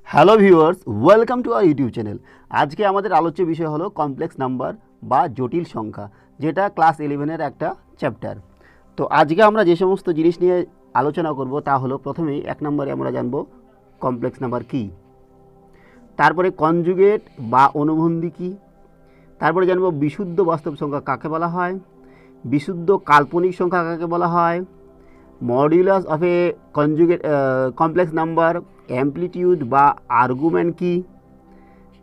Hello viewers, welcome to our YouTube channel. আজকে আমাদের আলোচ্য বিষয় হলো কমপ্লেক্স নাম্বার বা জটিল সংখ্যা, যেটা ক্লাস 11-এর একটা চ্যাপ্টার। তো আজকে আমরা যে সমস্ত জিনিস নিয়ে আলোচনা করব তা হলো, প্রথমেই 1 নম্বরে আমরা জানব কমপ্লেক্স নাম্বার কী, তারপরে কনজুগেট বা অনুবন্ধী কী, তারপরে জানব বিশুদ্ধ বাস্তব সংখ্যা কাকে বলা হয়, বিশুদ্ধ কাল্পনিক সংখ্যা কাকে বলা হয়, modulus of A conjugate complex number, amplitude বা আর্গুমেন্ট কী,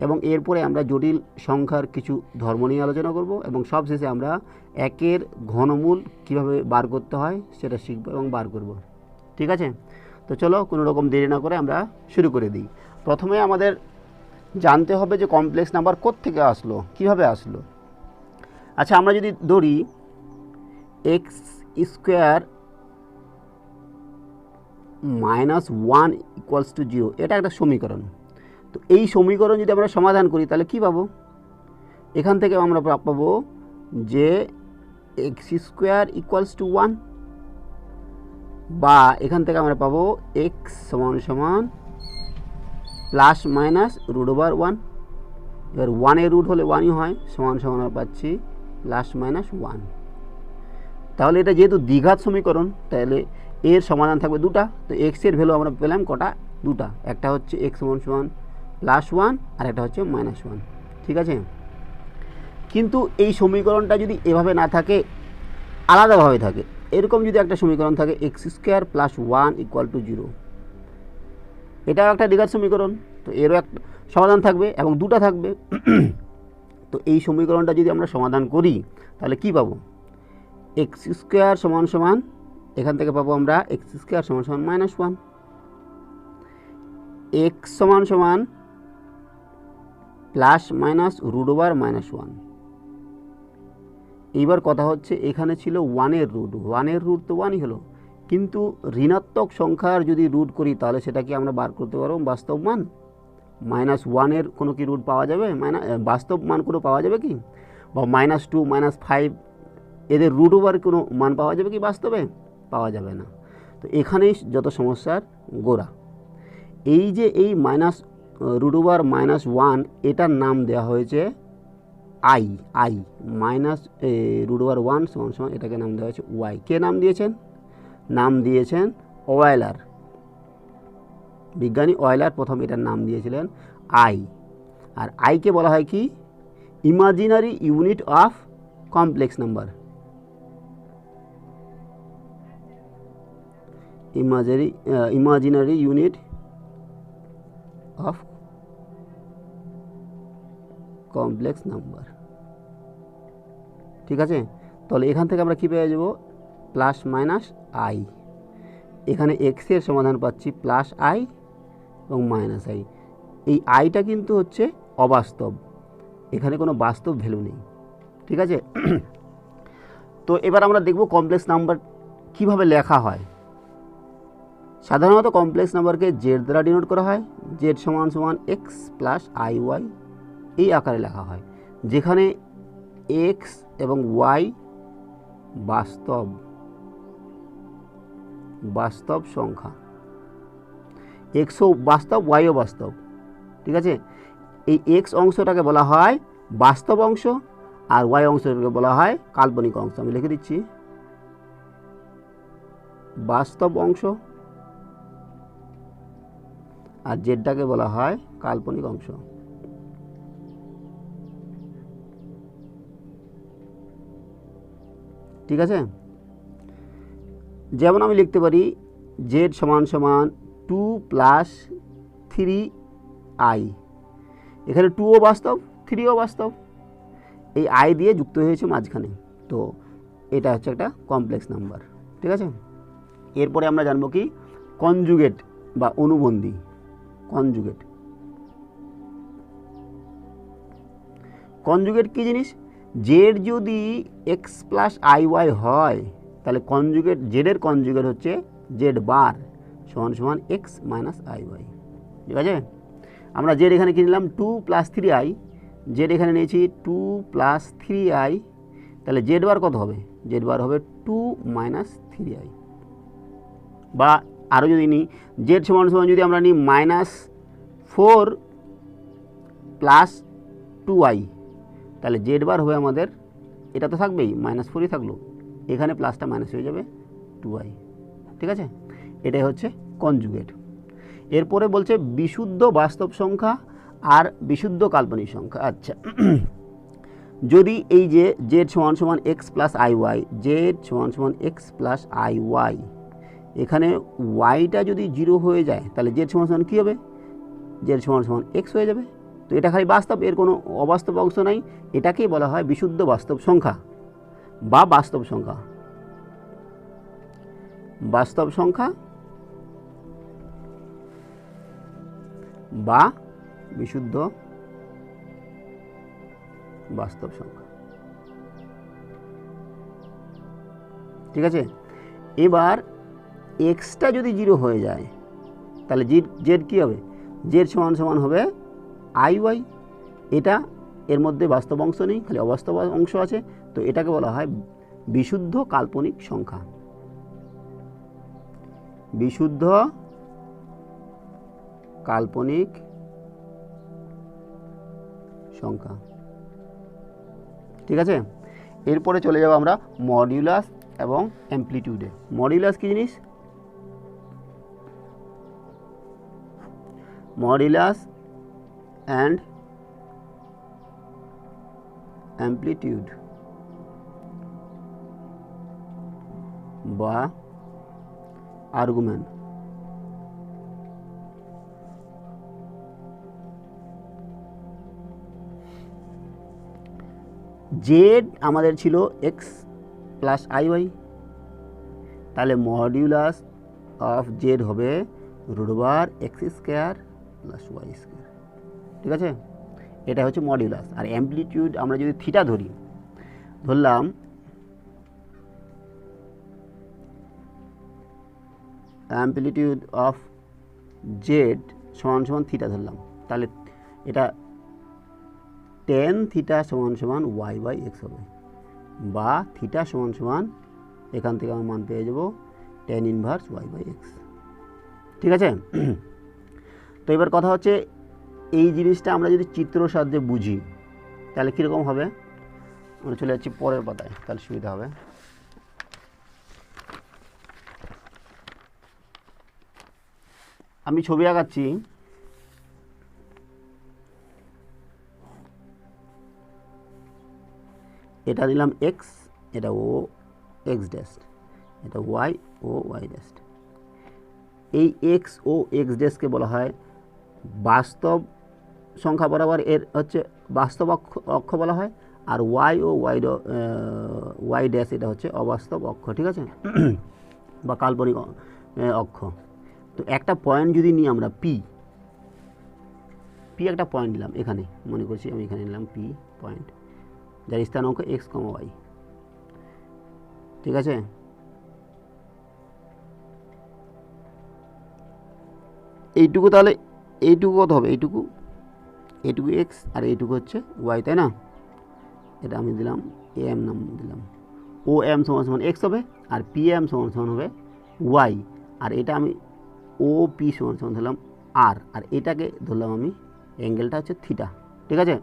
এবং এরপরে আমরা জটিল সংখ্যার কিছু ধর্ম নিয়ে আলোচনা করব, এবং সবশেষে আমরা একের ঘনমূল কীভাবে বার করতে হয় সেটা শিখব এবং বার করব। ঠিক আছে, তো চলো কোনো রকম দেরি না করে আমরা শুরু করে দিই। প্রথমে আমাদের জানতে হবে যে কমপ্লেক্স নাম্বার কোত্থেকে আসলো, কীভাবে আসলো। আচ্ছা, আমরা যদি ধরি এক্স স্কোয়ার -1 = 0, এটা একটা সমীকরণ। তো এই সমীকরণ যদি আমরা সমাধান করি তাহলে কী পাবো? এখান থেকে আমরা পাবো যে x² = 1, বা এখান থেকে আমরা পাবো x ± ±√1। এবার 1-এর রুট হলে 1ই হয়, সমান আমরা পাচ্ছি ±1। তাহলে এটা যেহেতু দ্বিঘাত সমীকরণ, তাহলে এর সমাধান থাকবে দুটা। তো এক্সের ভ্যালু আমরা পেলাম কটা? দুটা। একটা হচ্ছে x = +1 আর একটা হচ্ছে -1। ঠিক আছে, কিন্তু এই সমীকরণটা যদি এভাবে না থাকে, আলাদাভাবে থাকে, এরকম যদি একটা সমীকরণ থাকে x² + 1 = 0, এটাও একটা দ্বিঘাত সমীকরণ, তো এরও একটা সমাধান থাকবে এবং দুটা থাকবে। তো এই সমীকরণটা যদি আমরা সমাধান করি তাহলে কি পাবো? x² = এখান থেকে পাবো আমরা x² = -1, x = ±√1। এইবার কথা হচ্ছে, এখানে ছিল 1-এর রুট, 1-এর রুট তো 1ই হলো, কিন্তু ঋণাত্মক সংখ্যার যদি রুট করি তাহলে সেটা কি আমরা বার করতে পারবো বাস্তব মান? -1-এর কোনো কি রুট পাওয়া যাবে? বাস্তব মান কোনো পাওয়া যাবে কি? বা -2 -5 এদের রুট ওভার কোনো মান পাওয়া যাবে কি বাস্তবে? পাওয়া যাবে না। তো এখানেই যত সমস্যার গোড়া। এই যে এই -√1 এটার নাম দেওয়া হয়েছে আই। -√1 এটাকে নাম দেওয়া হয়েছে ওয়াই। কে নাম দিয়েছেন? নাম দিয়েছেন অয়েলার, বিজ্ঞানী অয়েলার প্রথম এটার নাম দিয়েছিলেন আই। আর আইকে বলা হয় কি? Imaginary unit of complex number. Imaginary unit of complex number. ঠিক আছে, তাহলে এখান থেকে আমরা কী পেয়ে যাব? +-i। এখানে এক্সের সমাধান পাচ্ছি +i এবং -i। এই আইটা কিন্তু হচ্ছে অবাস্তব, এখানে কোনো বাস্তব ভ্যালু নেই। ঠিক আছে, তো এবার আমরা দেখব কমপ্লেক্স নাম্বার কিভাবে লেখা হয়। সাধারণত কমপ্লেক্স নাম্বারকে জেড দ্বারা ডিনোট করা হয়। জেড = x + iy, এই আকারে লেখা হয়, যেখানে x এবং y বাস্তব সংখ্যা। এক্সও বাস্তব, ওয়াইও বাস্তব। ঠিক আছে, এই এক্স অংশটাকে বলা হয় বাস্তব অংশ, আর ওয়াই অংশটাকে বলা হয় কাল্পনিক অংশ। আমি লিখে দিচ্ছি, বাস্তব অংশ, আর জেডটাকে বলা হয় কাল্পনিক অংশ। ঠিক আছে, যেমন আমি লিখতে পারি জেড = 2 + 3i। এখানে 2ও বাস্তব, 3ও বাস্তব, এই আই দিয়ে যুক্ত হয়েছে মাঝখানে। তো এটা হচ্ছে একটা কমপ্লেক্স নাম্বার। ঠিক আছে, এরপরে আমরা জানবো কি? কনজুগেট বা অনুবন্ধী। কনজুগেট কী জিনিস? জেড যদি x + iy হয়, তাহলে কনজুগেট, জেডের কনজুগেট হচ্ছে জেড বার = x - iy। ঠিক আছে, আমরা জেড এখানে কি নিলাম? 2 + 3i। জেড এখানে নিয়েছি 2 + 3i, তাহলে জেড বার কত হবে? জেড বার হবে 2 - 3i। বা আরও যদি নিই, জেড = যদি আমরা নিই 4 প্লাস 2y, তাহলে জেড বার হবে আমাদের, এটা তো থাকবেই, -4ই থাকলো, এখানে প্লাসটা মাইনাস হয়ে যাবে 2y। ঠিক আছে, এটাই হচ্ছে কনজুগেট। এরপরে বলছে বিশুদ্ধ বাস্তব সংখ্যা আর বিশুদ্ধ কাল্পনিক সংখ্যা। আচ্ছা, যদি এই যে জেড সমান সমান x plus i y, z সমান সমান এক্স প্লাস আই ওয়াই, এখানে ওয়াইটা যদি 0 হয়ে যায় তাহলে জেড সমান সমান কী হবে, জেড সমান সমান এক্স হয়ে যাবে। তো এটা খালি বাস্তব, এর কোনো অবাস্তব অংশ নাই, এটাকেই বলা হয় বিশুদ্ধ বাস্তব সংখ্যা বা বাস্তব সংখ্যা। বাস্তব সংখ্যা বা বিশুদ্ধ বাস্তব সংখ্যা। ঠিক আছে, এবার এক্সটা যদি 0 হয়ে যায় তাহলে জেড কী হবে, জেড সমান সমান হবে আই ওয়াই। এটা এর মধ্যে বাস্তব অংশ নেই, খালি অবাস্তব অংশ আছে, তো এটাকে বলা হয় বিশুদ্ধ কাল্পনিক সংখ্যা। বিশুদ্ধ কাল্পনিক সংখ্যা। ঠিক আছে, এরপরে চলে যাব আমরা মডিউলাস এবং অ্যামপ্লিটিউডে। মডিউলাস কী জিনিস, মডিউলাস অ্যান্ড অ্যামপ্লিটিউড বা আর্গুমেন্ট। জেড আমাদের ছিল এক্স প্লাস আই ওয়াই, তাহলে মডিউলাস অফ জেড হবে √(x² + y²). ঠিক আছে, এটা হচ্ছে মডিউলাস। আর অ্যামপ্লিটিউড আমরা যদি থিটা ধরলাম অ্যামপ্লিটিউড অফ জেড সমান সমান থিটা ধরলাম, তাহলে এটা tan থিটা সমান সমান y/x হবে, বা থিটা সমান সমান এখান থেকে আমরা মান পেয়ে যাব tan ইনভার্স y/x। ঠিক আছে, তো এবার কথা হচ্ছে এই জিনিসটা আমরা যদি চিত্র সাহায্যে বুঝি তাহলে কীরকম হবে। আমরা চলে যাচ্ছি পরের পাতায়, তাহলে সুবিধা হবে। আমি ছবি আঁকাচ্ছি, এটা দিলাম এক্স, এটা ও এক্স ড্যাশ, এটা ওয়াই ও ওয়াই ড্যাশ। এই এক্স ও এক্স ড্যাশকে বলা হয় বাস্তব সংখ্যা বরাবর, এর হচ্ছে বাস্তব অক্ষ বলা হয়, আর ওয়াই ও ওয়াই ড্যাশ এটা হচ্ছে অবাস্তব অক্ষ। ঠিক আছে, বা কাল্পনিক অক্ষ। তো একটা পয়েন্ট যদি নিই আমরা পি একটা পয়েন্ট নিলাম, এখানে মনে করছি আমি এখানে নিলাম পি পয়েন্ট, যার স্থানাঙ্ক x, y। ঠিক আছে, এইটুকু, তাহলে এইটুকু কত হবে, এইটুকু x আর এইটুকু হচ্ছে y, তাই না। এটা আমি দিলাম am নাম দিলাম, ও এম সমান সমান x হবে, আর পি এম সমান সমান হবে y, আর এটা আমি ও পি সমান সমান ধরলাম আর, আর এটাকে ধরলাম আমি অ্যাঙ্গেলটা হচ্ছে থিটা। ঠিক আছে,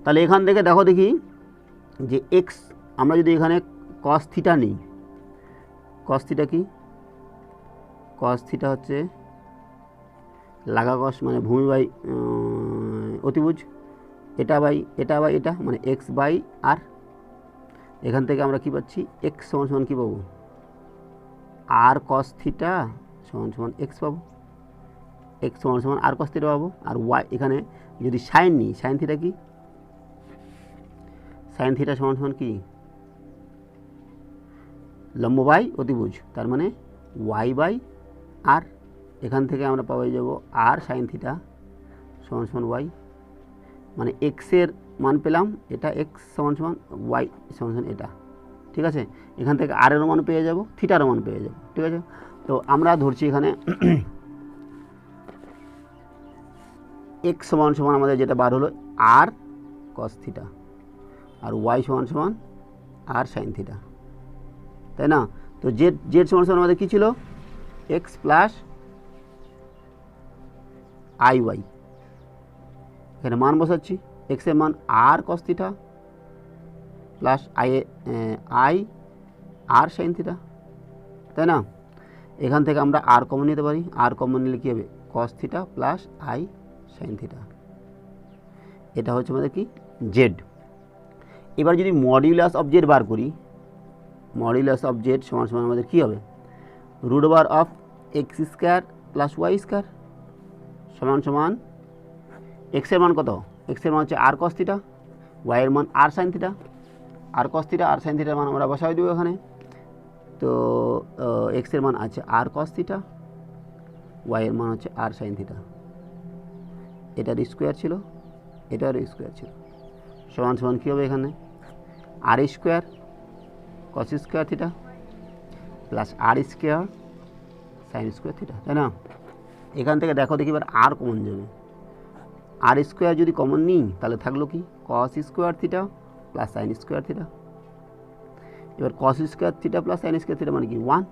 তাহলে এখান থেকে দেখো দেখি যে এক্স, আমরা যদি এখানে কস থিটা নিই, কস থিটা কি, কস থিটা হচ্ছে লাগা কস মানে ভূমি বাই অতিভুজ, এটা বাই এটা মানে x/r। এখান থেকে আমরা কি পাচ্ছি, x সমান সমান কী পাবো, আর কস থিটা সমান সমান এক্স পাবো, এক্স সমান সমান আর কস থিটা পাবো। আর ওয়াই এখানে যদি সাইন নিই, সাইন থিটা কি, সাইন থিটা সমান সমান কি, লম্ব বাই অতিভুজ, তার মানে y/r। এখান থেকে আমরা পাওয়া যাব আর সাইন থিটা সমান সমান y, মানে এক্সের মান পেলাম, এটা এক্স সমান সমান ওয়াই সমান সমান এটা। ঠিক আছে, এখান থেকে আর এর মান পেয়ে যাব, থিটারও মান পেয়ে যাব। ঠিক আছে, তো আমরা ধরছি এখানে এক্স সমান সমান আমাদের যেটা বার হলো আর কস থিটা, আর ওয়াই সমান সমান আর সাইন থিটা, তাই না। তো জেড সমান সমান আমাদের কী ছিল, এক্স প্লাস আই ওয়াই, এখানে মান বসাচ্ছি, এক্সের মান r cos theta plus I r sine theta, তাই না? এখান থেকে আমরা আর কমন নিতে পারি, আর কমন নিলে কী হবে, কস theta plus i sine theta. এটা হচ্ছে আমাদের কি জেড। এবার যদি মডিউলাস অফ জেড বার করি, মডিউলাস অফ জেড সমান সমান আমাদের কী হবে, root over of x square plus y square সমান সমান এক্সের মান কত, এক্সের মান হচ্ছে আর কস থিটা, ওয়াইয়ের মান আর সাইন থিটা, আর কস থিটা আর সাইন থিটার মান আমরা বসাই দেবো এখানে। তো এক্সের মান আছে আর কস থিটা, ওয়াইয়ের মান হচ্ছে আর সাইন থিটা, এটার স্কোয়ার ছিল, এটার স্কোয়ার ছিল, সমান সমান কী হবে এখানে, r square cos square theta plus r square sine square theta, তাই না? এখান থেকে দেখো দেখি এবার আর কমন যাবে, আর স্কোয়ার যদি কমন নিই তাহলে থাকলো কি, cos square theta plus sine square theta. এবার cos square theta plus sine square theta মানে কি 1,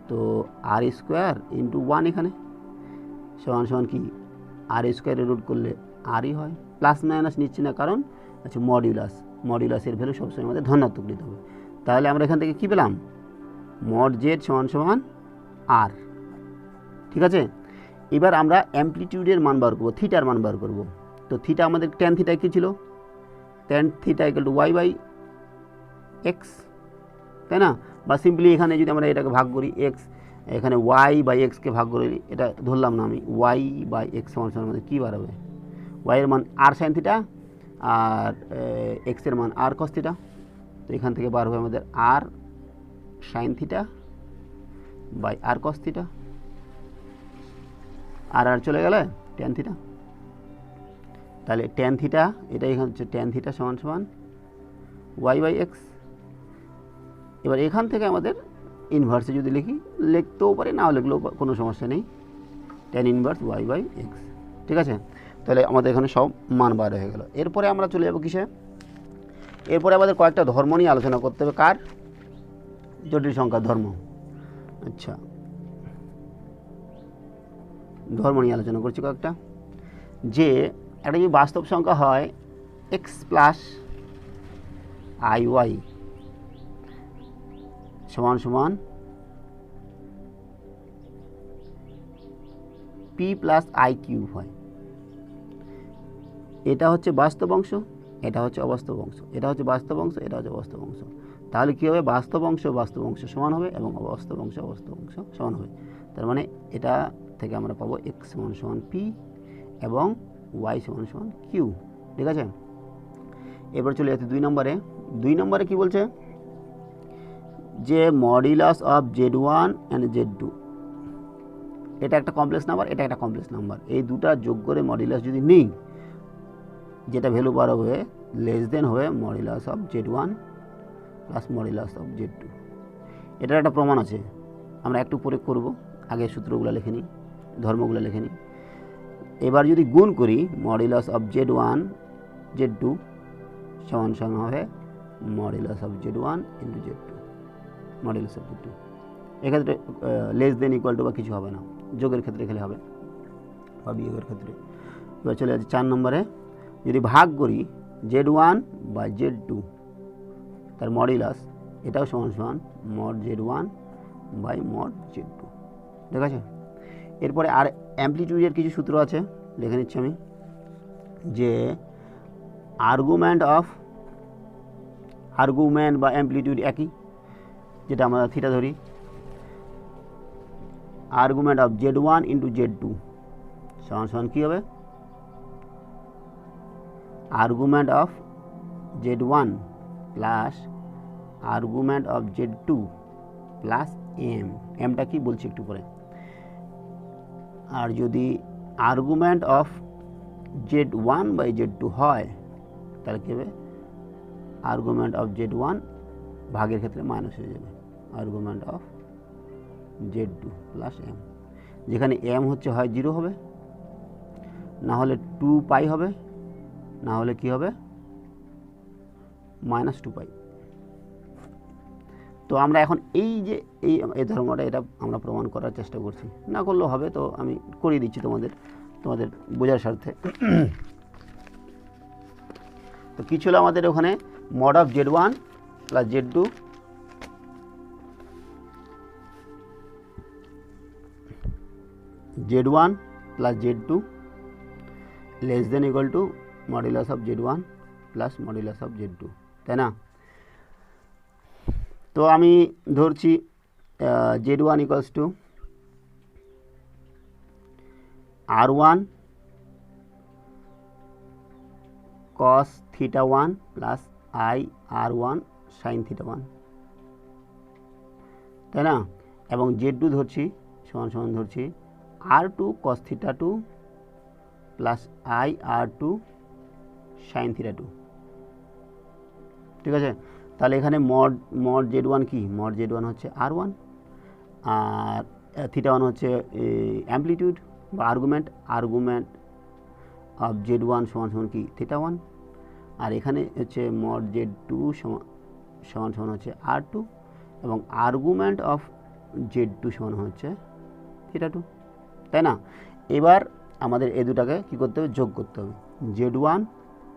তো আর স্কোয়ার ইন্টু 1 এখানে সমান সমান কি, আর স্কোয়ারে রুট করলে আরই হয়, প্লাস মাইনাস নিচ্ছি না কারণ আচ্ছা মডিউলাস, মডিউলাসের ভ্যালু সবসময় আমাদের ধনাত্মক নিতে হবে। তাহলে আমরা এখান থেকে কী পেলাম, মড জেড সমান সমান আর, ঠিক আছে? এবার আমরা অ্যামপ্লিটিউডের মান বার করবো, থিটার মান বার করবো। তো থিটা আমাদের ট্যান থিটা কী ছিল, tan theta equal to y by x, তাই না? বা সিম্পলি এখানে যদি আমরা এটাকে ভাগ করি, এক্স এখানে ওয়াই বাই এক্সকে ভাগ করি, এটা ধরলাম না আমি, ওয়াই বাই এক্স সমান সমান আমাদের কী বার হবে, ওয়াইয়ের মান আর সাইন থিটা আর এক্সের মান আর কস থিটা, তো এখান থেকে বার হবে আমাদের r sine theta by r cos theta, আর আর চলে গেলে ট্যান থিটা, তাহলে ট্যান থিটা এটা এখানে হচ্ছে ট্যান থিটা সমান সমান ওয়াই বাই এক্স। এবার এখান থেকে আমাদের ইনভার্সে যদি লিখি, লিখতেও পারি, নাও লিখলেও কোনো সমস্যা নেই, tan inverse y by x, ঠিক আছে? তাহলে আমাদের এখানে সব মান বার হয়ে গেল। এরপরে আমরা চলে যাবো কিসে, এরপরে আমাদের কয়েকটা ধর্ম নিয়ে আলোচনা করতে হবে, কার, জটিল সংখ্যার ধর্ম। আচ্ছা, ধর্ম নিয়ে আলোচনা করছি কয়েকটা, যে একটা যদি বাস্তব সংখ্যা হয় এক্স প্লাস আই ওয়াই সমান সমান পি প্লাস আই কিউব হয়, এটা হচ্ছে বাস্তব অংশ, এটা হচ্ছে অবাস্তব অংশ, এটা হচ্ছে বাস্তব অংশ, এটা হচ্ছে অবাস্তব অংশ। তাহলে কী হবে, বাস্তব অংশ সমান হবে এবং অবাস্তব অংশ সমান হবে। তার মানে এটা থেকে আমরা পাবো এক্স সমান সমান পি এবং ওয়াই সমান সমান কিউ, ঠিক আছে? এবার চলে যাচ্ছে 2 নম্বরে। 2 নম্বরে কী বলছে, যে modulus of Z1 and Z2, এটা একটা কমপ্লেক্স নাম্বার, এটা একটা কমপ্লেক্স নাম্বার, এই দুটা যোগ করে মডিউলাস যদি নিই, যেটা ভ্যালু বার হবে লেস দেন হবে modulus of Z1 plus modulus of Z2। এটার একটা প্রমাণ আছে, আমরা একটু পরে করব, আগে সূত্রগুলো লিখে নিই, ধর্মগুলো লিখে নিই। এবার যদি গুণ করি, মডিউলাস অফ Z1 Z2 সমান সমান হবে modulus of Z1 into Z2, modulus of Z2। এক্ষেত্রে লেস দেন ইকুয়াল টু বা কিছু হবে না, যোগের ক্ষেত্রে খেলে হবে বা বিয়োগের ক্ষেত্রে। এবার চলে যাচ্ছে 4 নম্বরে, যদি ভাগ করি Z1 বাই Z2 তার মডিউলাস, এটাও সমান সমান mod Z1 by mod Z2, ঠিক আছে? এরপরে আর অ্যামপ্লিটিউডের কিছু সূত্র আছে, লিখে নিচ্ছি আমি, যে আর্গুমেন্ট বা অ্যামপ্লিটিউড একই, যেটা আমরা থিটা ধরি, argument of Z1 into Z2 সমান সমান কী হবে, argument of Z1 plus argument of Z2 plus এমটা কি বলছি একটু পরে। আর যদি argument of Z1 by Z2 হয় তাহলে কী হবে, আর্গুমেন্ট অফ Z1 ভাগের ক্ষেত্রে মাইনাস হয়ে যাবে, argument of Z2 plus m, যেখানে এম হচ্ছে হয় 0 হবে, না হলে 2 পাই হবে, না হলে কি হবে -2 পাই। তো আমরা এখন এই যে এই ধর্মটা এটা আমরা প্রমাণ করার চেষ্টা করছি, না করলেও হবে, তো আমি করিয়ে দিচ্ছি তোমাদের বোঝার স্বার্থে। তো কী ছিল আমাদের ওখানে, mod of Z1 plus Z2 Z1 plus Z2 less than equal to modulus of Z1 plus modulus of Z2, তাই না? তো আমি ধরছি Z1 equals to R1 cos θ1 plus I R1 sin θ1, তাই না? এবং Z2 ধরছি সমান সমান ধরছি R2 cos θ2 plus I R2 sin θ2, ঠিক আছে? তাহলে এখানে মড Z1 কি, মড Z1 হচ্ছে R1 আর θ1 হচ্ছে অ্যামপ্লিটিউড বা আর্গুমেন্ট অফ Z1 সমান সমান কি θ1, আর এখানে হচ্ছে মড Z2 সমান সমান হচ্ছে R2 এবং আর্গুমেন্ট অফ Z2 সমান হচ্ছে θ2, তাই না? এবার আমাদের এই দুটাকে কী করতে হবে, যোগ করতে হবে। Z1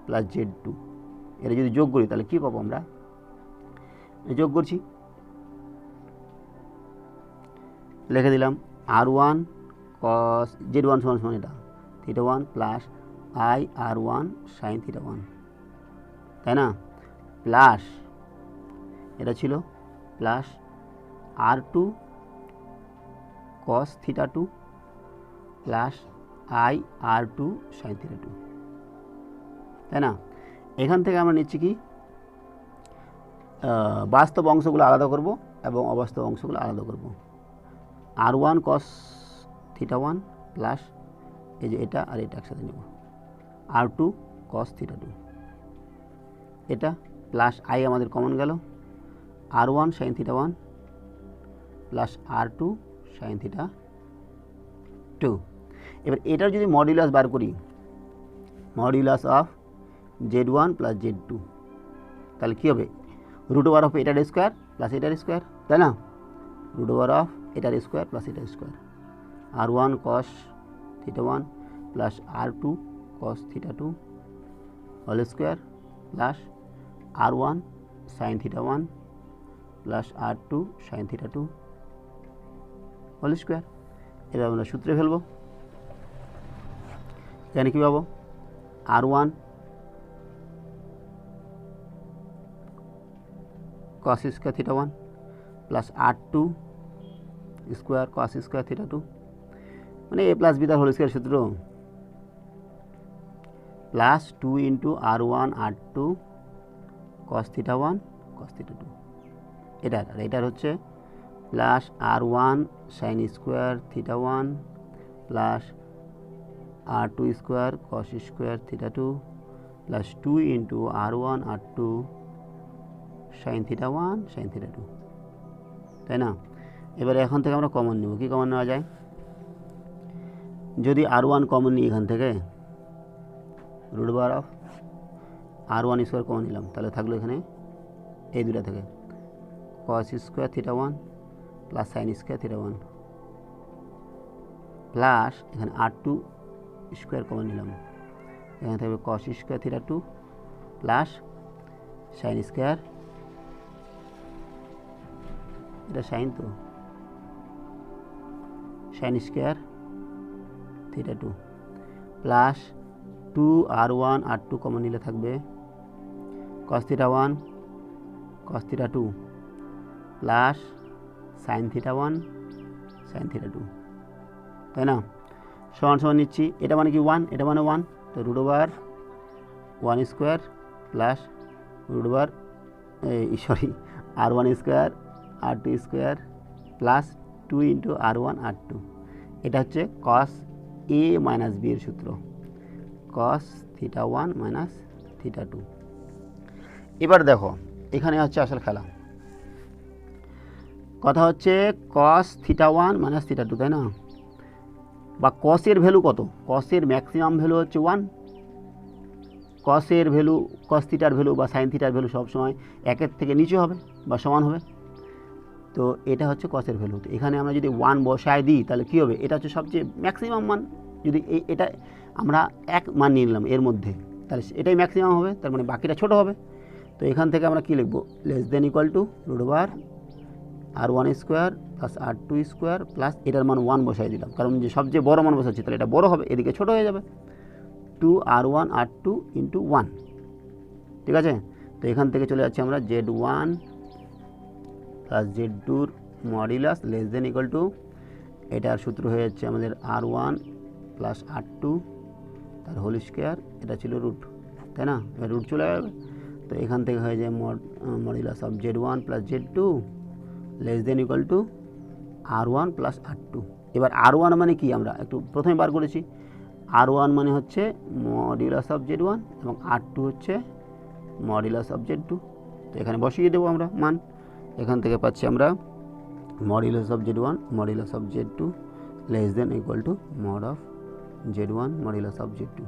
প্লাস Z2 এটা যদি যোগ করি তাহলে কী পাবো, আমরা যোগ করছি, লিখে দিলাম R1 cos Z1 সমান সমান এটা θ1 প্লাস I R1 sin θ1, তাই না? প্লাস এটা ছিল plus R2 cos θ2 plus I R2 sin θ2, তাই না? এখান থেকে আমরা নিচ্ছি কি, বাস্তব অংশগুলো আলাদা করব এবং অবাস্তব অংশগুলো আলাদা করব। R1 cos θ1 প্লাস এই যে এটা আর এটা একসাথে নেব R2 cos θ2, এটা প্লাস I আমাদের কমন গেল R1 sin θ1 plus R2 sin θ2। এবার এটার যদি মডুলাস বার করি, modulus of Z1 plus Z2, তাহলে কী হবে, রুট ওভার অফ এটার স্কোয়ার প্লাস এটার স্কোয়ার, তাই না? রুট ওভার অফ এটার স্কোয়ার প্লাস এটার square, R1 cos θ1 plus R2 cos θ2 whole square plus R1 sin θ1 plus R2 sin θ2 whole square. এবার আমরা সূত্রে ফেলব, এখানে কী পাবো, R1 cos square θ1 plus R2 square cos square θ2, মানে a প্লাস বি তার হোল স্কোয়ার সূত্র, plus 2 into R1 R2 cos θ1 cos θ2, এটার আর এটার হচ্ছে plus R1 sin square θ1 plus R2 square cos square θ2 plus 2 into R1 R2 sin θ1 sin θ2, তাই না? এবারে এখন থেকে আমরা কমন নেব, কি কমন নেওয়া যায়, যদি R1 কমন নিই এখান থেকে root over of R1 square common নিলাম, তাহলে থাকলো এখানে এই দুটা থেকে cos square θ1 plus sin square θ1 plus এখানে R2 স্কোয়ার কমন নিলাম, এখানে থাকবে cos square θ2 plus sin square, এটা সাইন তো sin square θ2 plus 2 R1 R2 common নিলে থাকবে cos θ1 cos θ2 plus sin θ1 sin θ2, তাই না? সমান সমান নিচ্ছি, এটা মানে কি 1, এটা মানে 1, তো root over 1 square plus root over R1 square R2 square plus 2 into R1 R2, এটা হচ্ছে cos A মাইনাস B এর সূত্র, cos θ1 মাইনাস θ2। এবার দেখো এখানে হচ্ছে আসল খেলা, কথা হচ্ছে cos θ1 মাইনাস θ2, তাই না? বা কসের ভ্যালু কত, কসের ম্যাক্সিমাম ভ্যালু হচ্ছে 1, কসের ভ্যালু, কস থিটার ভ্যালু বা সাইন থিটার ভ্যালু সবসময় 1-এর থেকে নিচে হবে বা সমান হবে, তো এটা হচ্ছে কসের ভ্যালু। তো এখানে আমরা যদি 1 বসায় দিই তাহলে কী হবে, এটা হচ্ছে সবচেয়ে ম্যাক্সিমাম মান। যদি এটা আমরা এক মান নিয়ে নিলাম এর মধ্যে, তাহলে এটাই ম্যাক্সিমাম হবে, তার মানে বাকিটা ছোটো হবে। তো এখান থেকে আমরা কী লিখব, less than equal two √r1 square plus r2 square plus এটার মান 1 বসাই দিলাম, কারণ যে সবচেয়ে বড় মান বসাচ্ছি তাহলে এটা বড় হবে, এদিকে ছোটো হয়ে যাবে, 2r1 r2 ইন্টু 1। ঠিক আছে, তো এখান থেকে চলে যাচ্ছি আমরা z1 plus z2 modulus less than equal two, এটার সূত্র হয়ে যাচ্ছে আমাদের r1 প্লাস r2 তার হোল স্কোয়ার, এটা ছিল রুট, তাই না, এবার রুট চলে যাবে। তো এখান থেকে হয়ে যায় modulus of z1 plus z2 less than equal two r1 plus r2। এবার r1 মানে কি, আমরা একটু প্রথমে বার করেছি, r1 মানে হচ্ছে মডিউলাস অফ z1 এবং r2 হচ্ছে মডিউলাস অফ z2। তো এখানে বসিয়ে দেবো আমরা মান, এখান থেকে পাচ্ছি আমরা modulus of z1 modulus of z2 less than equal two mod of z1 modulus of z2।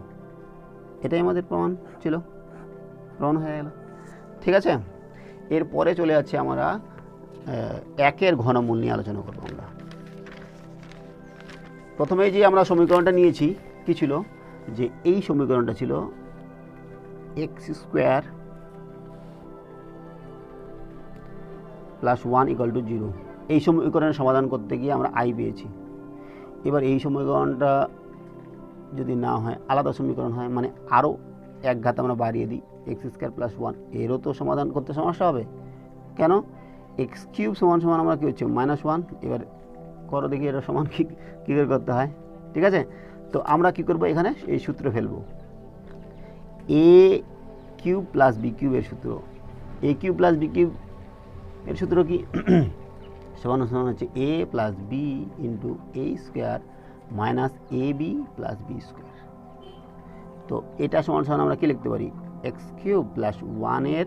এটাই আমাদের প্রমাণ ছিল, প্রমাণ হয়ে গেল। ঠিক আছে, এরপরে চলে যাচ্ছে আমরা একের ঘনমূল নিয়ে আলোচনা করব। আমরা প্রথমেই যে আমরা সমীকরণটা নিয়েছি কী ছিল, যে এই সমীকরণটা ছিল x square plus 1 equal to 0। এই সমীকরণের সমাধান করতে গিয়ে আমরা আই পেয়েছি। এবার এই সমীকরণটা যদি না হয় আলাদা সমীকরণ হয়, মানে আরও এক ঘাত আমরা বাড়িয়ে দিই, এক্স স্কোয়ার প্লাস 1, এরও তো সমাধান করতে সমস্যা হবে। কেন, এক্স কিউব সমান সমান আমরা কী হচ্ছে -1। এবার করো দেখি এটা সমান কী করে করতে হয়। ঠিক আছে, তো আমরা কী করব, এখানে এই সূত্র ফেলব, এ কিউব প্লাস বি কিউবের সূত্র। এ কিউব প্লাস বি কিউব এর সূত্র কি, সমান সমান হচ্ছে এ plus B into A square minus A B plus B square. তো এটা সমান সমান আমরা কী লিখতে পারি, এক্স কিউব প্লাস 1 এর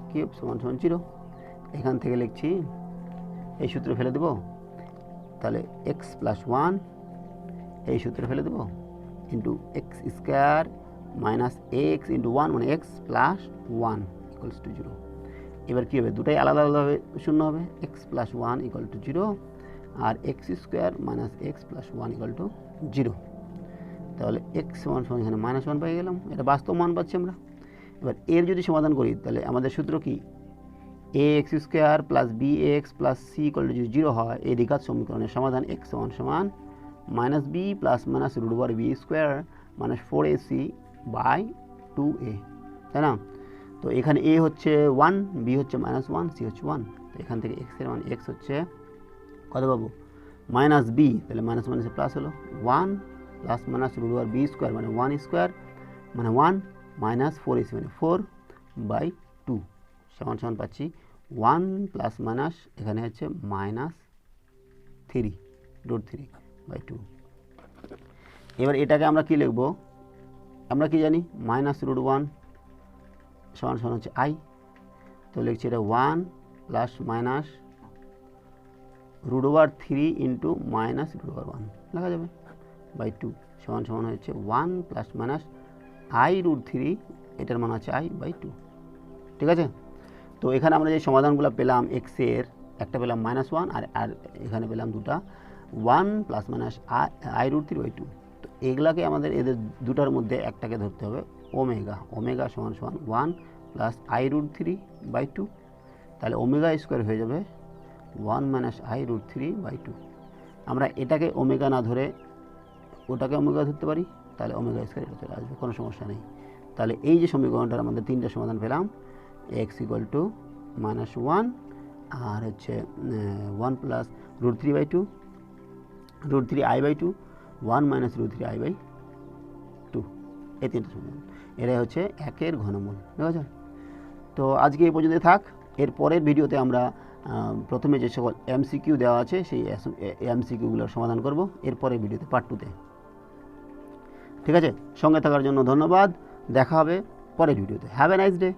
কিউব সমান সমান 0। এখান থেকে লিখছি, এই সূত্র ফেলে দেব, তাহলে এক্স প্লাস 1 এই সূত্র ফেলে দেব into x square minus x into 1 মানে এক্স প্লাস 1 ইকুয়ালস টু 0। এবার কী হবে, দুটাই আলাদা আলাদাভাবে শূন্য হবে, এক্স প্লাস 1 ইকুয়াল টু 0 আর x square minus x plus 1 equal to 0। তাহলে এক্স সমান সমান এখানে -1 পেয়ে গেলাম, এটা বাস্তব মান পাচ্ছি আমরা। এবার এর যদি সমাধান করি তাহলে আমাদের সূত্র কি, a x square plus b x plus c equal to যদি 0 হয়, এই দ্বিঘাত সমীকরণের সমাধান এক্স সমান সমান minus b plus minus √b square minus 4ac by 2a, তাই না। তো এখানে এ হচ্ছে 1, বি হচ্ছে -1, সি হচ্ছে 1। তো এখান থেকে এক্সের মান এক্স হচ্ছে কত পাবো, মাইনাস বি, তাহলে মাইনাস মাইনাসে প্লাস হলো 1 প্লাস মাইনাস √বি স্কোয়ার মানে 1 স্কোয়ার মানে 1 মাইনাস 4ac মানে 4 বাই 2 সমান সমান পাচ্ছি 1 প্লাস মাইনাস এখানে হচ্ছে -3 √3 বাই 2। এবার এটাকে আমরা কি লিখব, আমরা কি জানি -√1 সমান সমান হচ্ছে আই, তো লিখছি এটা 1 প্লাস মাইনাস √3 ইন্টু মাইনাস √1 লেখা যাবে বাই 2 সমান সমান হচ্ছে 1 প্লাস মাইনাস i√3, এটার মান আছে i বাই 2। ঠিক আছে, তো এখানে আমরা যে সমাধানগুলো পেলাম, এক্সের একটা পেলাম -1 আর এখানে পেলাম দুটা 1 প্লাস মাইনাস i√3 বাই 2। তো এগুলাকে আমাদের এদের দুটার মধ্যে একটাকে ধরতে হবে ওমেগা, ওমেগা সমান সমান 1 প্লাস i√3 বাই 2, তাহলে ওমেগা স্কোয়ার হয়ে যাবে 1 মাইনাস i√3 বাই 2। আমরা এটাকে ওমেগা না ধরে ওটাকে ওমেগা ধরতে পারি, তাহলে ওমেগা স্কোয়ার এটা চলে আসবে, কোনো সমস্যা নেই। তাহলে এই যে সমীকরণটার আমাদের তিনটা সমাধান পেলাম, এক্স ইকুয়াল টু -1 আর হচ্ছে 1 plus √3 by 2, √3i by 2, 1 minus √3i by 2, এই তিনটা সমাধান। এটাই হচ্ছে একের ঘনমূল। ঠিক আছে, তো আজকে এই পর্যন্ত থাক। এর পরের ভিডিওতে আমরা প্রথমে যে সকল এমসিকিউ দেওয়া আছে সেই এমসিকিউগুলোর সমাধান করব এরপরের ভিডিওতে, পার্ট 2তে। ঠিক আছে, সঙ্গে থাকার জন্য ধন্যবাদ, দেখা হবে পরের ভিডিওতে। Have a nice day.